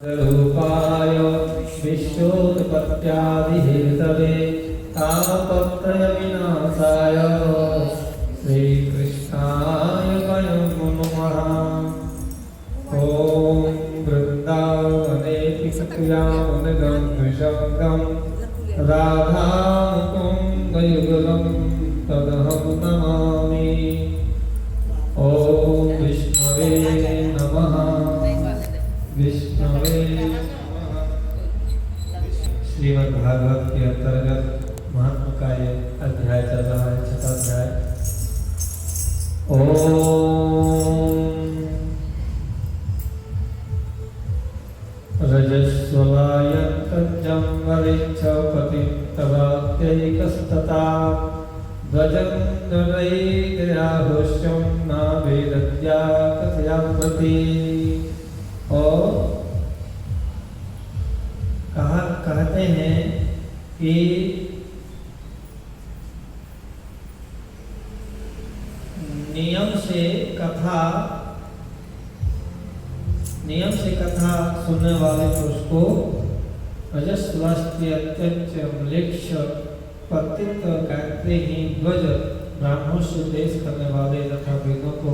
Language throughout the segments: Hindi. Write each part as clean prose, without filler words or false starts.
रूपाय विश्वोत्पत्त्यादिहेतवे तापत्रयविनाशाय श्रीकृष्णाय वयं नमः। ॐ वृन्दावनेऽपि सत्यामृगं विशङ्गं राधामुकुन्दयुगलं तदहं नमामि। ॐ विष्णवे नमः। विष्णवे श्रीमद्भागवत के अंतर्गत महात्मा का ये अध्याय चल रहा है, 6वां अध्याय। ओम रजस्वलायंतं वरिच्छपति तवात्यैकस्तथा ध्वजं नरैर्याहुष्यं नावेदत्या कथयामृति। और कहते हैं कि नियम से कथा सुनने वाले पुरुष को रजस्वलास्त्य अत्यंत म्लेच्छ पतित्व गायत्री ही ध्वज ब्राह्मणों से देश करने वाले तथा वेदों को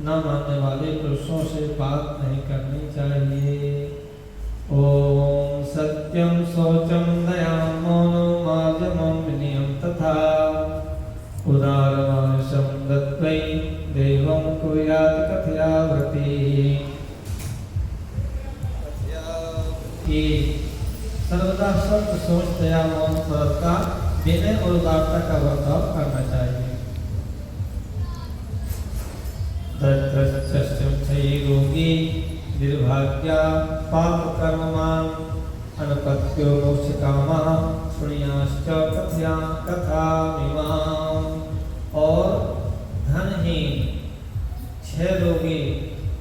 न मानने वाले पुरुषों से बात नहीं करनी चाहिए। ओम सत्यम शौचम दयां मौनो मार्जमं विनयं तथा उदारमानसं दत्त्वै देवं कुर्यात् कथयावृति। कि सर्वदा सत्य सोच दया मौन सरलता विनय और उदारता का बर्ताव करना चाहिए। रोगी निर्भाग्या पाप कर्ममान अनपत्यो मोक्षकामा शृणुयाश्च कथया कथामिमाम्। और धनहीन, 6 रोगी,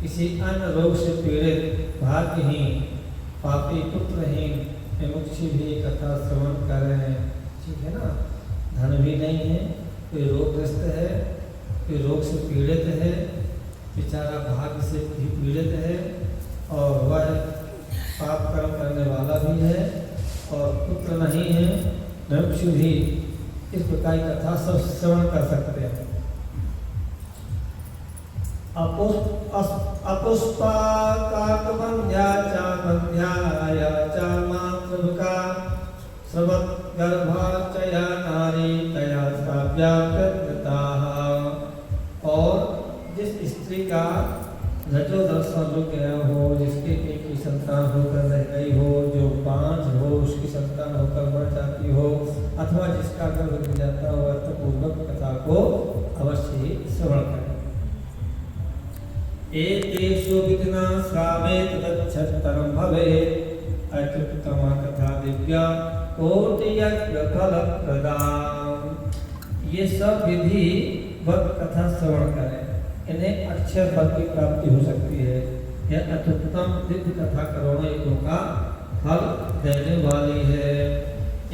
किसी अन्य रोग से पीड़ित, भाग्यहीन, पापी, पुत्रहीन मुमुक्षु भी कथा श्रवण कर रहे हैं। ठीक है ना, धन भी नहीं है, कोई रोगग्रस्त है, कोई रोग से पीड़ित है, बेचारा भाग्य से भी पीड़ित है, और वह पाप कर्म करने वाला भी है, और पुत्र नहीं है, मुमुक्षु भी। इस प्रकार की कथा सब श्रवण कर सकते हैं। अपुष्पाकाकवन्द्या च वन्द्याया च मातृका सर्वगर्भा च या नारी तया श्राव्या प्रज्ञताः। और जिस स्त्री का रजो दर्शन रुक गया हो, जिसके एक की संतान होकर रह गई हो, जो बांझ हो उसकी संतान होकर मर जाती हो, अथवा जिसका गर्भ गिर जाता हो, अर्थपूर्वक कथा को अवश्य ही श्रवण करें। एतेषु विघ्ना श्रावेत तच्छत्तरं भवेत् अत्युत्तमा कथा दिव्या कोटियज्ञफलप्रदा। ये सब विधि वक्त कथा श्रवण करें, इन्हें अक्षय फल की प्राप्ति हो सकती है। यह अत्युत्तम दिव्य कथा करोड़ों यज्ञों का फल देने वाली है।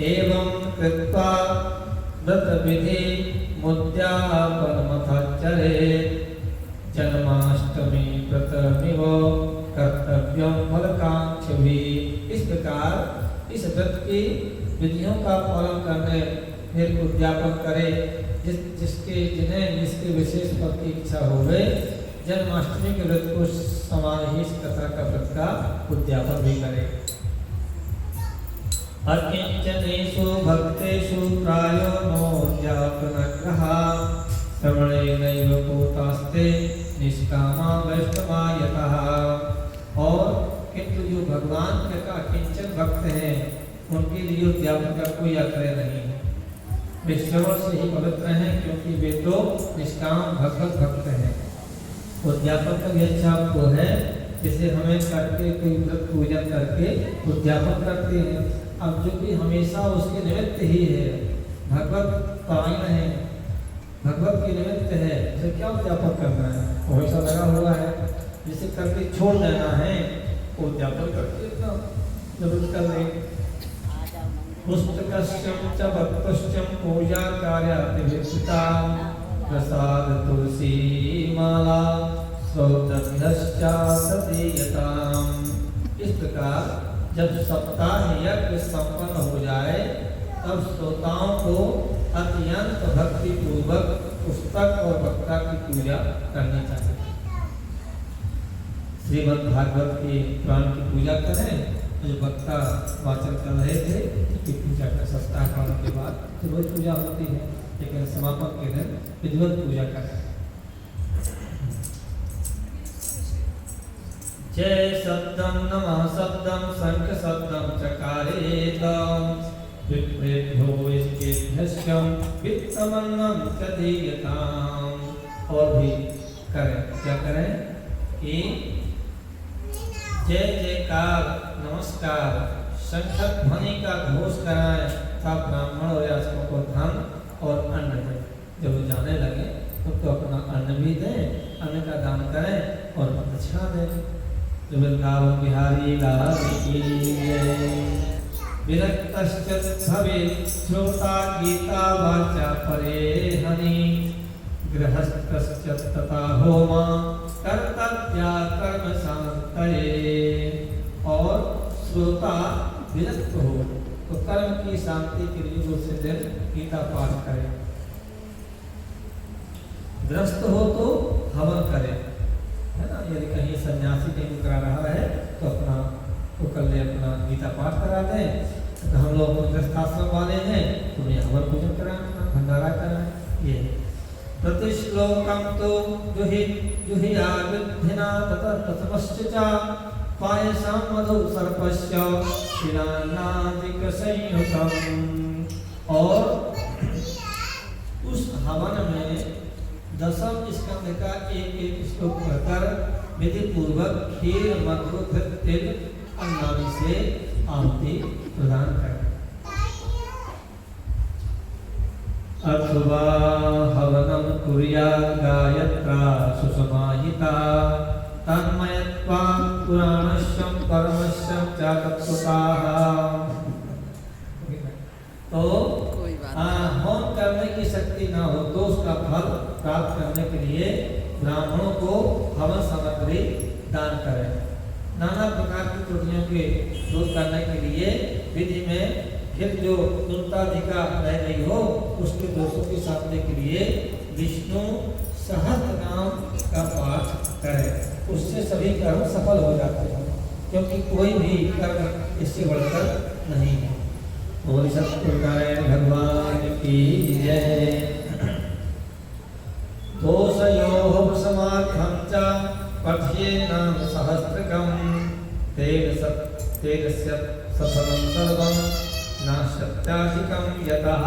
एवं कृत्वा व्रत विधि मुद्यापनमथाचरे जन्माष्टमी व्रतमिव कर्तव्यं फलकांक्षभिः। इस प्रकार इस व्रत की विधियों का पालन करने फिर उद्यापन करे, जिसके विशेष पद की इच्छा हो गए, जन्माष्टमी के व्रत को समान ही इस कथा का व्रत का उद्यापन भी करे। अकिंचनेषु भक्तेषु प्रायो नोद्यापनग्रहः श्रवणेनैव पूतास्ते निष्कामा वैष्णवा यतः। और किंतु जो भगवान के का किंचन भक्त हैं, उनके लिए उद्यापन का कोई आग्रह नहीं है। वे श्रवण से ही पवित्र हैं, क्योंकि वे तो निष्काम भगवत भक्त हैं। उद्यापन का भी अच्छा आपको है, जिसे हमें करके कोई व्रत पूजन करके उद्यापन करते हैं। अब जो भी हमेशा उसके निमित्त ही है, भगवत पारायण है, भगवत के निमित्त है, उसे क्या उद्यापन करना है? हमेशा लगा हुआ है, जिसे करके छोड़ देना है, उद्यापन करके इतना जरूर कर ले। पुस्तकस्यं च भक्तस्यं पूजा कार्यातिविक्षिता प्रसाद तुलसी माला इस इस प्रकार जब सप्ताह यज्ञ संपन्न हो जाए तब श्रोताओं को अत्यंत भक्ति पूर्वक पुस्तक और वक्ता की पूजा करनी चाहिए। श्रीमद् भागवत के पुराण की पूजा करें, जो वक्ता वाचन कर रहे थे कि पूजा का सप्ताह पालन के बाद रोज पूजा होती है, लेकिन समापन के दिन विधिवत पूजा करें। जय शब्दम नमः शब्दम शंख शब्दम चकारेत विप्रेभ्यो विष्केभ्यश्चम वित्तमन्नम च दीयताम। और भी करें, क्या करें कि जय जयकार नमस्कार शंख ध्वनि का घोष कराएं, तब ब्राह्मण और याचकों को धन और अन्न दें। जब वो जाने लगे तो अपना अन्न भी दें, अन्न का दान करें और दक्षिणा दें। वृंदावन बिहारी लाल की जय। विरक्तश्च भवेत् श्रोता गीता वाचा परे हनि गृहस्थश्च तथा होमा कर्तव्या कर्म शांतये। और श्रोता विरक्त हो तो कर्म की शांति के लिए दूसरे दिन गीता पाठ करे, ग्रस्त हो तो हवन करे, है ना। यदि कहीं सन्यासी कहीं करा रहा है तो अपना तो कल अपना गीता पाठ करा दें। तो हम लोग गृहस्थाश्रम वाले हैं तो उन्हें हवन पूजन कराएं, भंडारा कराएं। ये प्रतिश्लोकम तो जुहिया विद्धिना तथा तथमश्चा पायसम मधु सर्पस्य शिलानादिक संयुतम। और उस हवन में दशम स्कंद का एक एक श्लोक पढ़कर विधि पूर्वक खीर मधु तिल अन्नादि से आहुति प्रदान करें। अथवा हवनम कुर्यात् गायत्रा सुसमाहिता तन्मयत्वा पुराणस्यं परमस्यं च तत्त्वतः। तो होम करने की शक्ति ना हो तो उसका फल प्राप्त करने के लिए ब्राह्मणों को हवन सामग्री दान करें। नाना प्रकार की त्रुटियों के दूर करने के लिए विधि में फिर जो न्यूनताधिका रह गई हो उसके दोषों की शांति के लिए विष्णु सहस्त्र नाम का पाठ करें। उससे सभी कर्म सफल हो जाते हैं, क्योंकि कोई भी कर्म इससे बढ़कर नहीं है। बोल सत्पुरुषाय भगवान की जय। दोषयोः समार्थं च पठ्येनाम सहस्त्रकं तेन सफलं सर्वं नाशत्याधिकं यतः।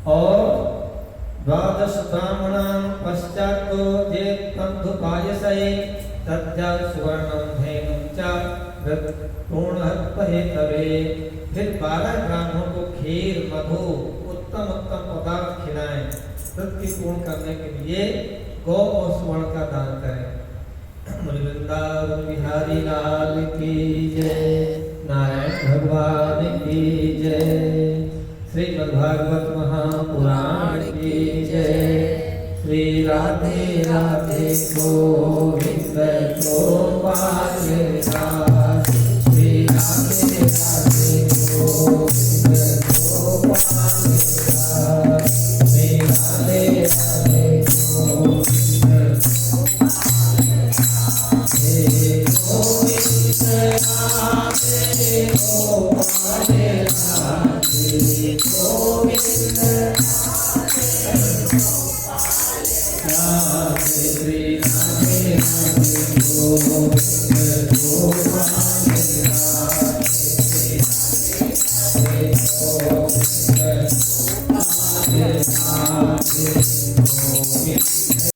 और द्वादश ब्राह्मणां पश्चात् जेत्तन्धुपायसये तद्या सुवर्णं धेनुं च पूर्णहत्वहेतवे। फिर 12 ब्राह्मणों को खीर मधु उत्तम उत्तम पदार्थ खिलाएं। तृप्ति पूर्ण करने के लिए गौ और स्वर्ण का दान करें। वृंदावन बिहारी लाल की जय। नारायण भगवान की जय। श्रीमद्भागवत महापुराण की जय। श्री राधे राधे गोविंद गोपाल दास। श्री राधे राधे गोविंद गोपाल दास। श्री राधे राधे गोविंद गोविंद राधे गोपाल राधे गोविंद राधे श्री राधे राधे गोविंद गोपाल राधे श्री राधे राधे गोविंद